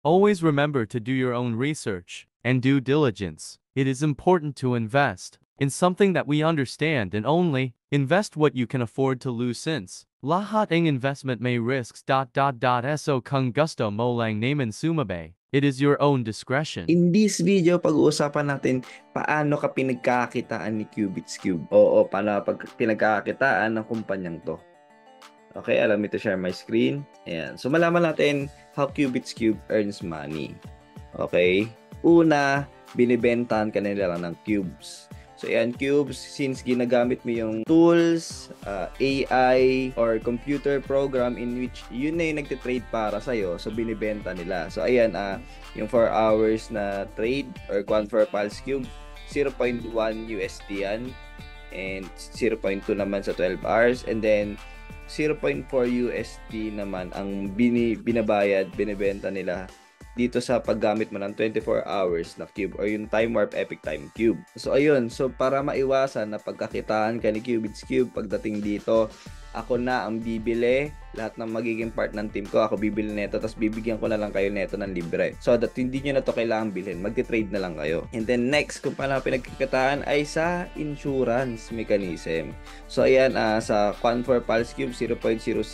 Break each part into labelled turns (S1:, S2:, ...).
S1: Always remember to do your own research and due diligence. It is important to invest in something that we understand and only invest what you can afford to lose since lahat ng investment may risks. So kung gusto mo lang naman sumabay, it is your own discretion.
S2: In this video, pag-uusapan natin paano ka pinagkakakitaan ni Cubits Cube. Oo, paano pinagkakakitaan ng kumpanyang to. Okay, allow me to share my screen. Ayan. So, malaman natin how Cubits Cube earns money. Okay. Una, binibentahan ka nila lang ng cubes. So, ayan, cubes, since ginagamit mo yung tools, AI, or computer program in which yun na yung nagtitrade para sa'yo, so binibenta nila. So, ayan, yung 4 hours na trade or quant for pulse cube, 0.1 USD yan, and 0.2 naman sa 12 hours, and then 0.4 USD naman ang binibenta nila dito sa paggamit mo ng 24 hours na cube or yung time warp epic time cube. So ayun, so para maiwasan na pagkakitaan ka ni Cubits Cube pagdating dito, ako na ang bibili, lahat ng magiging part ng team ko, ako bibili nito, tapos bibigyan ko na lang kayo nito ng libre. So that hindi nyo na to kailangan bilhin, magti-trade na lang kayo. And then next, kung paano pinagkakitaan ay sa insurance mechanism. So ayan, sa Quant for Pulse Cube, 0.06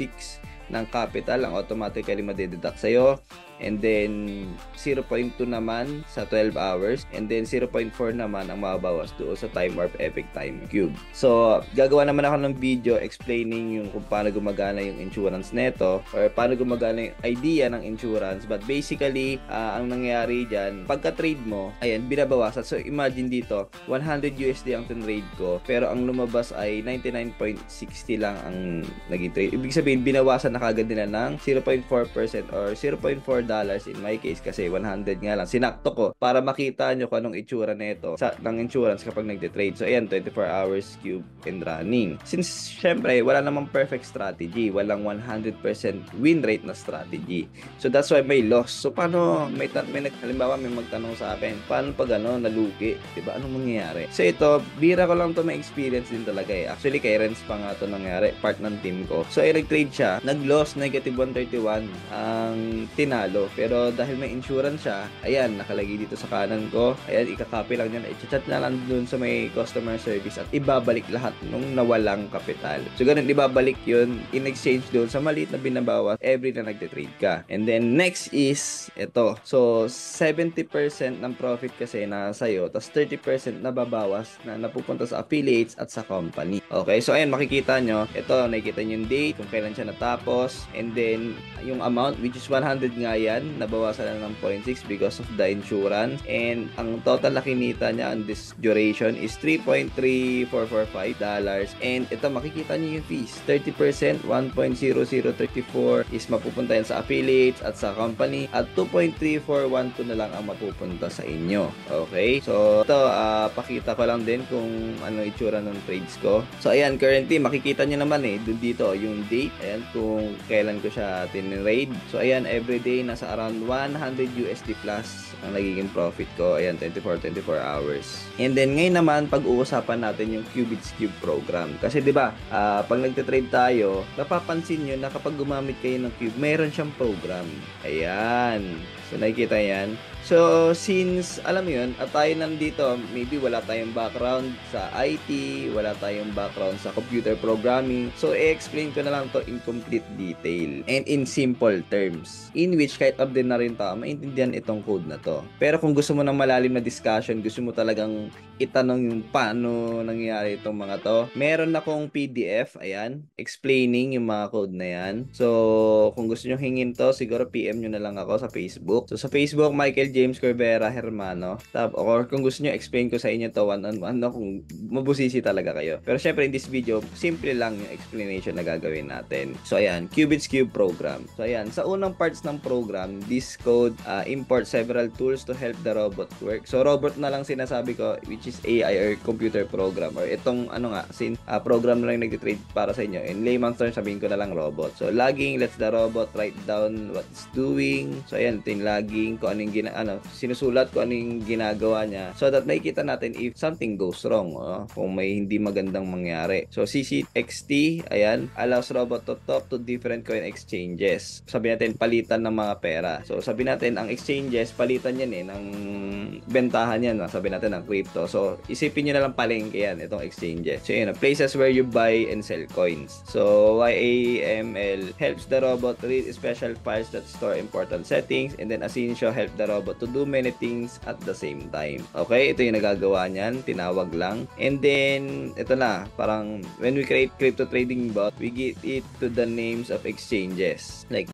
S2: ng capital ang automatically madideduct sa'yo. And then 0.2 naman sa 12 hours, and then 0.4 naman ang mababawas doon sa time warp epic time cube. So gagawa naman ako ng video explaining yung kung paano gumagana yung insurance neto or paano gumagana yung idea ng insurance. But basically ang nangyayari dyan, pagka trade mo, ayan, binabawasan. So imagine dito 100 USD ang tinrade ko, pero ang lumabas ay 99.60 lang ang naging trade. Ibig sabihin binawasan na kagad nila ng 0.4% or 0.4 dollars in my case kasi 100 nga lang. Sinakto ko para makita nyo kung anong itsura nito ng insurance kapag nagde-trade. So ayan, 24 hours cube and running. Since syempre wala namang perfect strategy, walang 100% win rate na strategy. So that's why may loss. So paano halimbawa may magtanong sa akin, paano pag nalugi? Diba? Anong mangyayari? So ito, bira ko lang to may experience din talaga eh. Actually kay Renz pa nga to nangyari, part ng team ko. So nag-trade siya, nag-loss, negative 131 ang tinalo. Pero dahil may insurance siya, ayan, nakalagay dito sa kanan ko. Ayan, ikakopy lang yan. I-chat na lang dun sa may customer service at ibabalik lahat nung nawalang kapital. So, ganun, ibabalik yun in exchange doon sa maliit na binabawas every na nagtitrade ka. And then, next is, ito. So, 70% ng profit kasi na sa'yo, tapos 30% nababawas na napupunta sa affiliates at sa company. Okay, so ayan, makikita nyo. Ito, nakikita nyo yung date, kung kailan siya natapos, and then, yung amount, which is 100 nga yan, nabawasan na ng 0.6 because of the insurance, and ang total na kinita niya on this duration is $3.3445, and ito makikita niyo yung fees, 30%, 1.0034 is mapupunta yan sa affiliates at sa company, at 2.3412 na lang ang mapupunta sa inyo. Okay, so ito, pakita ko lang din kung ano itsura ng trades ko. So ayan, currently makikita niyo naman dito yung date, ayan, kung kailan ko siya tinrade. So ayan, everyday nasa around 100 USD plus ang nagiging profit ko. Ayan, 24 hours. And then ngayon naman pag-uusapan natin yung Cubits Cube program. Kasi 'di ba, pag nagte-trade tayo, napapansin niyo na kapag gumamit kayo ng cube, mayroon siyang program. Ayan. So nakikita 'yan. So, since, alam mo yun, at tayo nandito, maybe wala tayong background sa IT, wala tayong background sa computer programming. So, i-explain ko na lang to in complete detail and in simple terms. In which, kahit ordinary tao, maintindihan itong code na to. Pero kung gusto mo ng malalim na discussion, gusto mo talagang itanong yung paano nangyayari itong mga to, meron akong PDF, ayan, explaining yung mga code na yan. So, kung gusto nyo hingin to, siguro PM nyo na lang ako sa Facebook. So, sa Facebook, Michael James Corbera Hermano. Or kung gusto nyo, explain ko sa inyo to one-on-one, no? Kung mabusisi talaga kayo. Pero syempre, in this video, simple lang yung explanation na gagawin natin. So, ayan, Cubits Cube program. So, ayan, sa unang parts ng program, this code import several tools to help the robot work. So, robot na lang sinasabi ko, which is AI or computer program. Or itong, program na lang nag-trade para sa inyo. In layman's terms, sabihin ko na lang robot. So, logging lets the robot write down what it's doing. So, ayan, ito yung laging kung anong sinusulat kung anong ginagawa niya so that makikita natin if something goes wrong, kung may hindi magandang mangyari. So CCXT, ayan, allows robot to talk to different coin exchanges. Sabi natin palitan ng mga pera. So sabi natin ang exchanges palitan yan ng bentahan yan, sabi natin ng crypto. So isipin niyo na lang palengke yan itong exchanges. So yun, places where you buy and sell coins. So YAML helps the robot read special files that store important settings, and then Asensio help the robot to do many things at the same time. Okay, ito yung nagagawa niyan, tinawag lang. And then ito na, parang when we create crypto trading bot, we give it to the names of exchanges like